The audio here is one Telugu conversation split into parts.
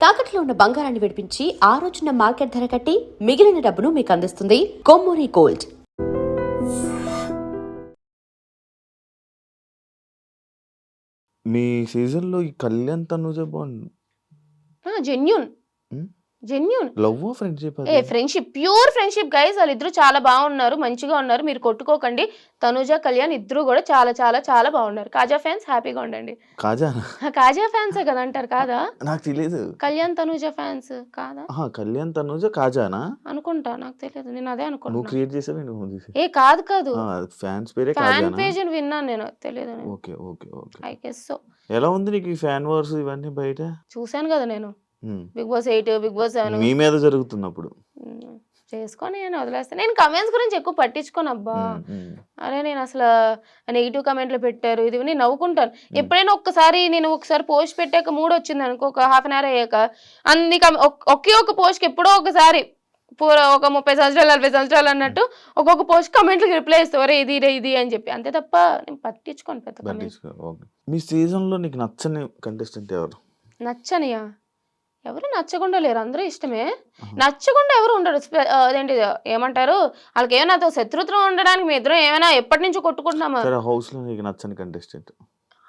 తాకట్లో ఉన్న బంగారాన్ని విడిపించి ఆ రోజున మార్కెట్ ధర కట్టి మిగిలిన డబ్బును మీకు అందిస్తుంది కొమ్మూరి గోల్డ్. మీ సీజన్‌లో ఈ కళ్యాణ్, తనూజ బాగుంది. జెన్యూన్ లవ్వా? ఫ్రెండ్‌షిప్ అది? Friendship, pure friendship guys. వాళ్ళిద్దరు చాలా బాగున్నారు, మంచిగా ఉన్నారు. మీరు కొట్టుకోకండి. తనుజ, కళ్యాణ్ ఇద్దరు కూడా చాలా చాలా చాలా బాగున్నారు. కాజా ఫ్యాన్స్ హ్యాపీగా ఉండండి. కాజానా? కాజా ఫ్యాన్సే కదా అంటారు కాదా? నాకు తెలియదు. కళ్యాణ్ తనుజ ఫ్యాన్స్ కాదా? కళ్యాణ్, తనూజ, కాజానా అనుకుంటా, నాకు తెలియదు. నేను అదే నువ్వు అనుకుంటున్నా. క్రియేట్ చేసావా? నువ్వు తీసి కాదు ఫ్యాన్స్ పేరే ఫ్యాన్ కాజానా? పేజ్ అని విన్నాను నేను, తెలియదు. Okay okay okay. I guess so. ఎలా ఉంది నీకు ఈ ఫ్యాన్ వార్స్ ఇవన్నీ బయట? చూశాను కదా నేను. బిగ్ బాస్ 8, బిగ్ బాస్ 7 మీ మీద జరుగుతున్నప్పుడు చేసుకొని నేను వదిలేస్తాను. నేను కమెంట్స్ గురించి ఎక్కువ పట్టించుకోను అబ్బా. అరే నేను అసలు నెగిటివ్ కమెంట్లు పెట్టారు ఇది నేను నవ్వుకుంటాను. ఎప్పుడైనా నేను ఒకసారి పోస్ట్ పెట్టాక మూడ్ వచ్చింది అనుకో, ఒక హాఫ్ అన్ అవర్ అయ్యాక అన్ని ఒకే ఒక పోస్ట్కి ఎప్పుడో ఒకసారి ఒక 30 సంవత్సరాలు 40 సంవత్సరాలు అన్నట్టు ఒక్కొక్క పోస్ట్ కమెంట్లకి రిప్లై ఇస్తావరే ఇది అని చెప్పి, అంతే తప్ప నేను పట్టించుకోను పెద్ద కమెంట్స్. మీ సీజన్లో నీకు నచ్చని కంటెస్టెంట్ ఎవరు? నచ్చనియా? ఎవరు నచ్చకుండా లేరు, అందరూ ఇష్టమే. నచ్చకుండా ఎవరు ఉండరు. అదేంటి ఏమంటారు, వాళ్ళకి ఏమైనా శత్రుత్వం ఉండడానికి మీ ఇద్దరు ఏమైనా ఎప్పటి నుంచో కొట్టుకుంటున్నామా? హౌస్ లో నీకు నచ్చని కంటెస్టెంట్?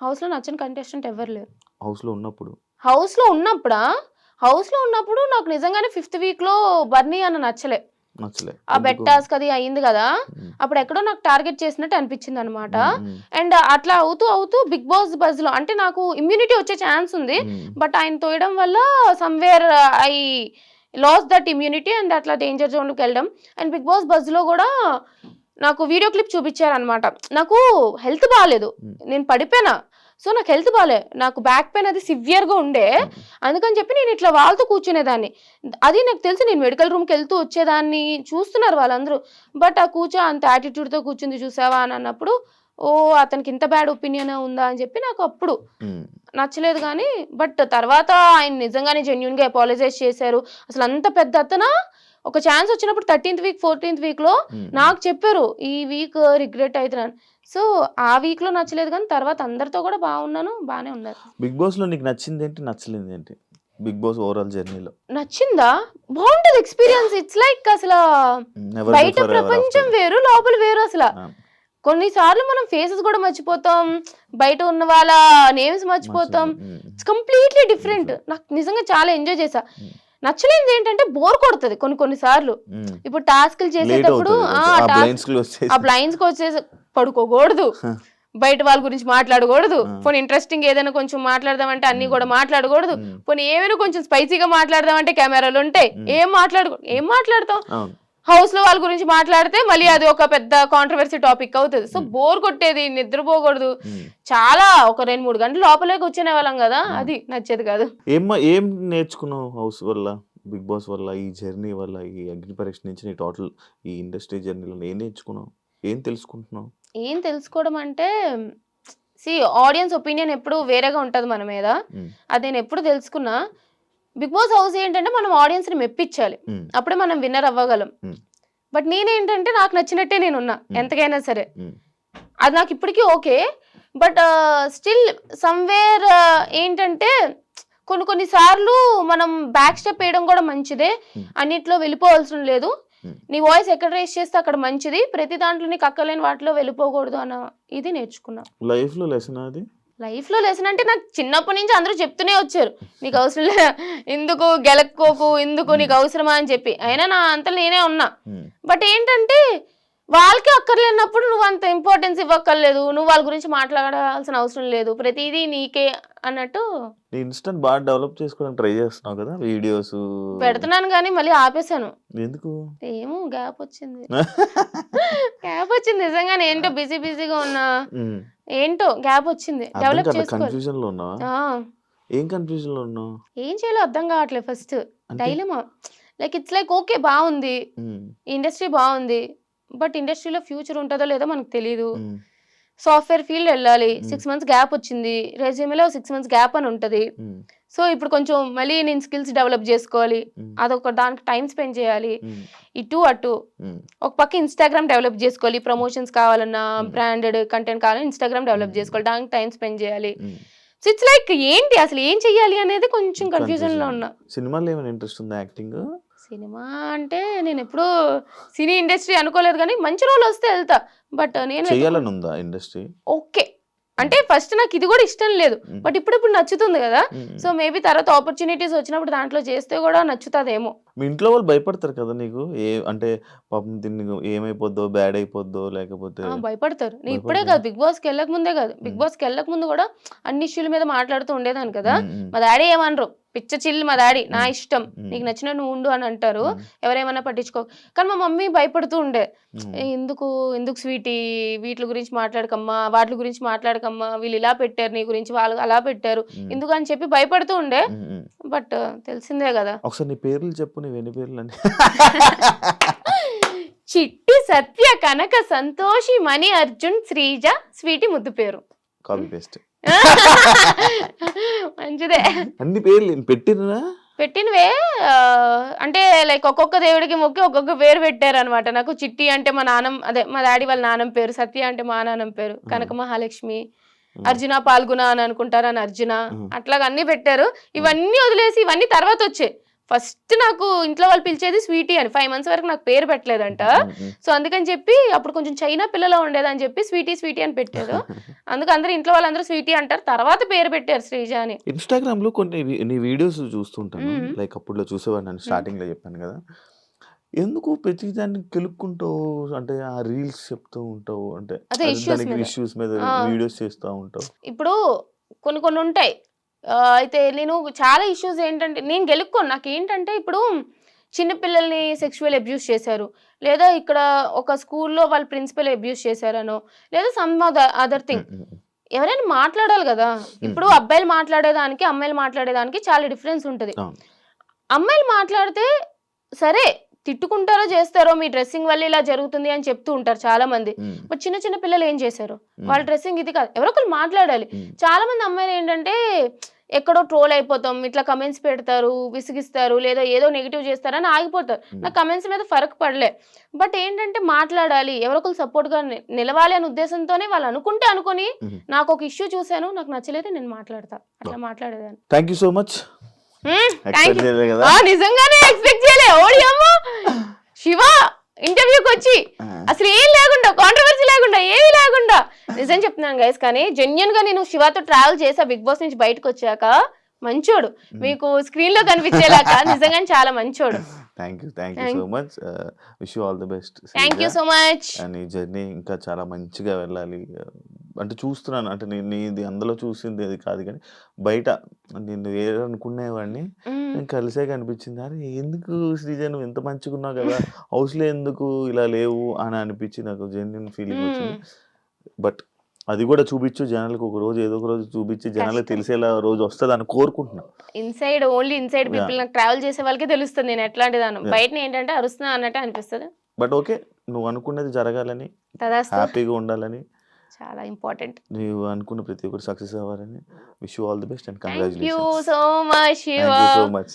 హౌస్ లో నచ్చని కంటెస్టెంట్ ఎవరు లేరు. హౌస్ లో ఉన్నప్పుడు నాకు నిజంగానే 5th వీక్ లో బర్నీ అన్న నచ్చలే. ఆ బెట్ టాస్క్ అది అయింది కదా, అప్పుడు ఎక్కడో నాకు టార్గెట్ చేసినట్టు అనిపించింది అనమాట. అండ్ అట్లా అవుతూ బిగ్ బాస్ బజ్ లో అంటే నాకు ఇమ్యూనిటీ వచ్చే ఛాన్స్ ఉంది, బట్ ఆయన తోయడం వల్ల somewhere I lose that immunity and అట్లా డేంజర్ జోన్ లోకి వెళ్ళడం. అండ్ బిగ్ బాస్ బజ్ లో కూడా నాకు వీడియో క్లిప్ చూపించారనమాట. నాకు హెల్త్ బాగాలేదు, నేను పడిపోయినా. సో నాకు హెల్త్ బాగాలే, నాకు బ్యాక్ పెయిన్ అది సివియర్గా ఉండే. అందుకని చెప్పి నేను ఇట్లా వాళ్ళతో కూర్చునేదాన్ని. అది నాకు తెలిసి నేను మెడికల్ రూమ్కి వెళ్తూ వచ్చేదాన్ని. చూస్తున్నారు వాళ్ళందరూ. బట్ ఆ అంత యాటిట్యూడ్తో కూర్చుంది చూసావా అని అన్నప్పుడు, ఓ అతనికి ఇంత బ్యాడ్ ఒపీనియన్ ఉందా అని చెప్పి నాకు అప్పుడు నచ్చలేదు. కానీ బట్ తర్వాత ఆయన నిజంగానే జెన్యున్గా అపాలజైజ్ చేశారు. అసలు అంత పెద్ద అతన ఒక ఛాన్స్ వచ్చినప్పుడు 13th వీక్ 14th వీక్లో నాకు చెప్పారు ఈ వీక్ రిగ్రెట్ అవుతున్నాను. సో ఆ వీక్ లో నచ్చలేదు, కానీ తర్వాత అందరితో కూడా బాగానే ఉన్నారు. బిగ్ బాస్ లో నీకు నచ్చింది ఏంటి, నచ్చలేదు ఏంటి? బిగ్ బాస్ ఓవరాల్ జర్నీలో నచ్చిందా? బాగుంటది ఎక్స్పీరియన్స్. ఇట్స్ లైక్ అసలు బయట ప్రపంచం వేరు, లోపల వేరు. అసలు కొన్నిసార్లు మనం ఫేసెస్ కూడా మర్చిపోతాం, బయట ఉన్న వాళ్ళ నేమ్స్ మర్చిపోతాం. It's completely different. నాకు నిజంగా చాలా ఎంజాయ్ చేశా. నచ్చలేదు ఏంటంటే బోర్ కొడుతుంది కొన్నిసార్లు. ఇప్పుడు టాస్క్లు చేసేటప్పుడు ఆ బ్లైండ్స్ వచ్చేసి పడుకోకూడదు, బయట వాళ్ళ గురించి మాట్లాడకూడదు. పోనీ ఇంట్రెస్టింగ్ ఏదైనా కొంచెం మాట్లాడదామంటే అన్ని కూడా మాట్లాడకూడదు. పోనీ ఏమైనా కొంచెం స్పైసీగా మాట్లాడదామంటే కెమెరాలు ఉంటాయి, ఏం మాట్లాడతాం. హౌస్ లో వాళ్ళ గురించి మాట్లాడితే మళ్ళీ అది ఒక పెద్ద కాంట్రవర్సీ టాపిక్ అవుతుంది. సో బోర్ కొట్టేది, నిద్రపోకూడదు. చాలా ఒక 2-3 గంటలు లోపలే కూర్చునే వాళ్ళం కదా, అది నచ్చేది కాదు. ఏం నేర్చుకున్నావు హౌస్ వల్ల, బిగ్ బాస్ వల్ల, ఈ జర్నీ వల్ల, ఈ అగ్ని పరీక్ష నుంచి నీ టోటల్ ఈ ఇండస్ట్రీ జర్నీలో ఏం నేర్చుకున్నావు, ఏం తెలుసుకుంటున్నావు? ఏం తెలుసుకోవడం అంటే, ఆడియన్స్ ఒపీనియన్ ఎప్పుడు వేరేగా ఉంటుంది మన మీద. అది నేను ఎప్పుడు తెలుసుకున్నా. బిగ్ బాస్ హౌస్ ఏంటంటే మనం ఆడియన్స్ ని మెప్పించాలి, అప్పుడే మనం విన్నర్ అవ్వగలం. బట్ నేనేంటంటే నాకు నచ్చినట్టే నేనున్నా ఎంతకైనా సరే, అది నాకు ఇప్పటికీ ఓకే. బట్ స్టిల్ సమ్వేర్ ఏంటంటే కొన్నిసార్లు మనం బ్యాక్ స్టెప్ వేయడం కూడా మంచిదే. అన్నిట్లో వెళ్ళిపోవాల్సిన లేదు. నీ వాయిస్ ఎక్కడ రేస్ చేస్తే అక్కడ మంచిది, ప్రతి దాంట్లో నీకు అక్కలేని వాటిలో వెళ్ళిపోకూడదు అన్న ఇది నేర్చుకున్నా. లైఫ్ లో లెసన్ అంటే నాకు చిన్నప్పటి నుంచి అందరూ చెప్తూనే వచ్చారు, నీకు అవసరం లే, ఎందుకు గెలక్కోకు, ఎందుకు నీకు అవసరమా అని చెప్పి. అయినా నా అంతా నేనే ఉన్నా. బట్ ఏంటంటే వాళ్ళకి అక్కర్లేనప్పుడు నువ్వు అంత ఇంపార్టెన్స్ ఇవ్వక్కర్లేదు, నువ్వు వాళ్ళ గురించి మాట్లాడాల్సిన అవసరం లేదు, ప్రతిదీ నీకే అన్నట్టు. ఇన్స్టెంట్ బాగా డెవలప్ చేసుకోవడానికి ట్రై చేస్తున్నావు కదా, వీడియోస్ పెడుతున్నాను కానీ మళ్ళీ ఆపేసాను. ఎందుకు? ఏమో గ్యాప్ వచ్చింది నిజంగానే. ఏంటో బిజీగా ఉన్నా, ఏంటో గ్యాప్ వచ్చింది. డెవలప్ కన్ఫ్యూజన్ లో ఉన్నావా? ఏం కన్ఫ్యూజన్ లో ఉన్నావు? ఏం చేయాలో అర్థం కావట్లేదు. First dilemma, like it's like okay బాగుంది, ఇండస్ట్రీ బాగుంది, బట్ ఇండస్ట్రీలో ఫ్యూచర్ ఉంటుందో లేదో మనకు తెలియదు. సాఫ్ట్వేర్ ఫీల్డ్ వెళ్ళాలి, 6 months గ్యాప్ వచ్చింది. రెజ్యూమేలో 6 months గ్యాప్ అని ఉంటుంది. సో ఇప్పుడు కొంచెం మళ్ళీ నేను స్కిల్స్ డెవలప్ చేసుకోవాలి, అదొక దానికి టైం స్పెండ్ చేయాలి. ఇటు అటు ఒక పక్క ఇన్స్టాగ్రామ్ డెవలప్ చేసుకోవాలి, ప్రమోషన్స్ కావాలన్నా, బ్రాండెడ్ కంటెంట్ కావాలన్నా ఇన్స్టాగ్రామ్ డెవలప్ చేసుకోవాలి, దానికి టైం స్పెండ్ చేయాలి. సో ఇట్స్ లైక్ ఏంటి అసలు ఏం చెయ్యాలి అనేది కొంచెం కన్ఫ్యూజన్ లో ఉన్నా. సినిమాలో ఏమైనా ఇంట్రెస్ట్ ఉందా యాక్టింగ్? సినిమా అంటే నేను ఎప్పుడూ సినీ ఇండస్ట్రీ అనుకోలేదు, కానీ మంచి రోల్ వస్తే వెళ్తా. బట్ నేను చేయాలని ఉందా ఇండస్ట్రీ? ఓకే అంటే ఫస్ట్ నాకు ఇది కూడా ఇష్టం లేదు, బట్ ఇప్పుడు నచ్చుతుంది కదా. సో మేబీ తర్వాత ఆపర్చునిటీస్ వచ్చినప్పుడు దాంట్లో చేస్తే కూడా నచ్చుతుందేమో. మీ ఇంట్లో వాళ్ళు భయపడతారు కదా నీకు? అంటే పాపం దీన్ని ఏమైపోద్దో, బ్యాడ్ అయిపోద్దో లేకపోతే భయపడతారు. నేను ఇప్పుడే కాదు, బిగ్ బాస్కి వెళ్ళక ముందే కాదు, బిగ్ బాస్కి వెళ్ళక ముందు కూడా అన్ని ఇష్యూల మీద మాట్లాడుతూ ఉండేదాన్ని కదా. మా డాడీ ఏమనరు, పిచ్చ చిల్లు మా డాడీ, నా ఇష్టం, నీకు నచ్చిన నువ్వు ఉండు అని అంటారు, ఎవరేమన్నా పట్టించుకో. కానీ మా మమ్మీ భయపడుతూ ఉండే, ఎందుకు స్వీటీ వీటి గురించి మాట్లాడకమ్మా, వాటి గురించి మాట్లాడకమ్మా, వీళ్ళు ఇలా పెట్టారు నీ గురించి, వాళ్ళు అలా పెట్టారు, ఎందుకు అని చెప్పి భయపడుతూ ఉండే. బట్ తెలిసిందే కదా. ఒకసారి నీ పేర్లు చెప్పు, నీ ఎన్ని పేర్లు అని. చిట్టి, సత్య, కనక, సంతోషి, మణి, అర్జున్, శ్రీజ, స్వీటీ ముద్దు పేరు. Copy paste. మంచిదే. అన్ని పేర్లు పెట్టినవే అంటే లైక్ ఒక్కొక్క దేవుడికి మొక్కి ఒక్కొక్క పేరు పెట్టారు అనమాట. నాకు చిట్టి అంటే మా మా డాడీ వాళ్ళ నాన్నమ్మ పేరు, సత్య అంటే మా నాన్నమ్మ పేరు, కనక మహాలక్ష్మి, అర్జున పాల్గొన అని అనుకుంటారని అర్జున, అట్లాగా అన్ని పెట్టారు. ఇవన్నీ వదిలేసి ఇవన్నీ తర్వాత వచ్చాయి. ఫస్ట్ నాకు ఇంట్లో వాళ్ళు పిలిచేది స్వీటీ అని. 5 months వరకు నాకు పేరు పెట్టలేదంట. సో అందుకని చెప్పి అప్పుడు కొంచెం చైనా పిల్లలో ఉండేదని చెప్పి స్వీటీ అని పెట్టారు. అందుకు అందరూ ఇంట్లో వాళ్ళందరూ స్వీటీ అంటారు, తర్వాత పేరు పెట్టారు శ్రీజ అని. ఇన్స్టాగ్రామ్ లో కొన్ని నీ వీడియోస్ చూస్తుంటాను, లైక్ అప్పుడులో చూసేవాడు, నేను స్టార్టింగ్ లో చెప్పాను కదా. ఎందుకు ప్రతి దాన్ని కెలుక్కుంటావు, అంటే ఆ రీల్స్ చెప్తూ ఉంటావు, అంటే దానికి ఇష్యూస్ మీద వీడియోస్ చేస్తూ ఉంటావు. ఇప్పుడు కొన్ని ఉంటాయి. అయితే నేను చాలా ఇష్యూస్ ఏంటంటే నేను గెలుక్కోను. నాకు ఏంటంటే ఇప్పుడు చిన్నపిల్లల్ని సెక్షువల్ అబ్యూస్ చేశారు, లేదా ఇక్కడ ఒక స్కూల్లో వాళ్ళ ప్రిన్సిపల్ అబ్యూస్ చేశారనో, లేదా సమ్ అదర్ థింగ్, ఎవరైనా మాట్లాడాలి కదా. ఇప్పుడు అబ్బాయిలు మాట్లాడేదానికి అమ్మాయిలు మాట్లాడేదానికి చాలా డిఫరెన్స్ ఉంటుంది. అమ్మాయిలు మాట్లాడితే సరే తిట్టుకుంటారో చేస్తారో, మీ డ్రెస్సింగ్ వల్ల ఇలా జరుగుతుంది అని చెప్తూ ఉంటారు చాలా మంది. బట్ చిన్న పిల్లలు ఏం చేశారు, వాళ్ళ డ్రెస్సింగ్ ఇది కాదు, ఎవరో ఒకరు మాట్లాడాలి. చాలా మంది అమ్మాయిలు ఏంటంటే ఎక్కడో ట్రోల్ అయిపోతాం, ఇట్లా కమెంట్స్ పెడతారు, విసిగిస్తారు, లేదా ఏదో నెగిటివ్ చేస్తారని ఆగిపోతారు. నాకు కమెంట్స్ మీద ఫరక్ పడలే. బట్ ఏంటంటే మాట్లాడాలి, ఎవరొకరు సపోర్ట్గా నిలవాలి అనే ఉద్దేశంతోనే వాళ్ళు అనుకొని నాకు ఒక ఇష్యూ చూశాను, నాకు నచ్చలేదు, నేను మాట్లాడతా, అట్లా మాట్లాడేదాన్ని. Thank you so much. నిజంగానే ఎక్స్పెక్ట్ చేయలే. ఓడియమ్మా శివ ఇంటర్వ్యూకి వచ్చి అసలు ఏం లేకుండా, కాంట్రవర్సీ లేకుండా, ఏమీ లేకుండా, నిజం చెప్తున్నాను గైస్. కానీ జెన్యున్ గా నేను శివతో ట్రావెల్ చేసా బిగ్ బాస్ నుంచి బయటకు వచ్చాక. మంచోడు, మీకు స్క్రీన్ లో కనిపించేలాగా నిజంగా చాలా మంచోడు. Thank you so much. Wish you all the best. Thank you so much. నీ జర్నీ ఇంకా చాలా మంచిగా వెళ్ళాలి. అంటే చూస్తున్నాను, అంటే నీది అందులో చూసింది అది కాదు, కానీ బయట నేను ఏదనుకునేవాడిని, నేను కలిసే కనిపించింది. అరే ఎందుకు శ్రీజ నువ్వు ఎంత మంచిగా ఉన్నావు కదా, హౌస్లో ఎందుకు ఇలా లేవు అని అనిపించి నాకు జెన్యున్ ఫీలింగ్ వచ్చింది. బట్ అది కూడా చూపించు జనాలకు, ఒక రోజు ఏదో ఒక రోజు చూపించి జనాలకు తెలిసేలా రోజు వస్తుంది అని కోరుకుంటున్నా. ఓన్లీ ఇన్సైడ్ పీపుల్, నాకు ట్రావెల్ చేసే వాళ్ళకే తెలుస్తుంది నేను ఎట్లాంటి దాన్ని. బయట ఏంటంటే అరుస్తున్నా అన్నట్టు అనిపిస్తుంది. బట్ ఓకే, నువ్వు అనుకున్నది జరగాలని, హ్యాపీగా ఉండాలని, చాలా ఇంపార్టెంట్. నువ్వు అనుకున్న ప్రతి ఒక్కరు సక్సెస్ అవ్వాలని. Wish you all the best and congratulations. Thank you so much.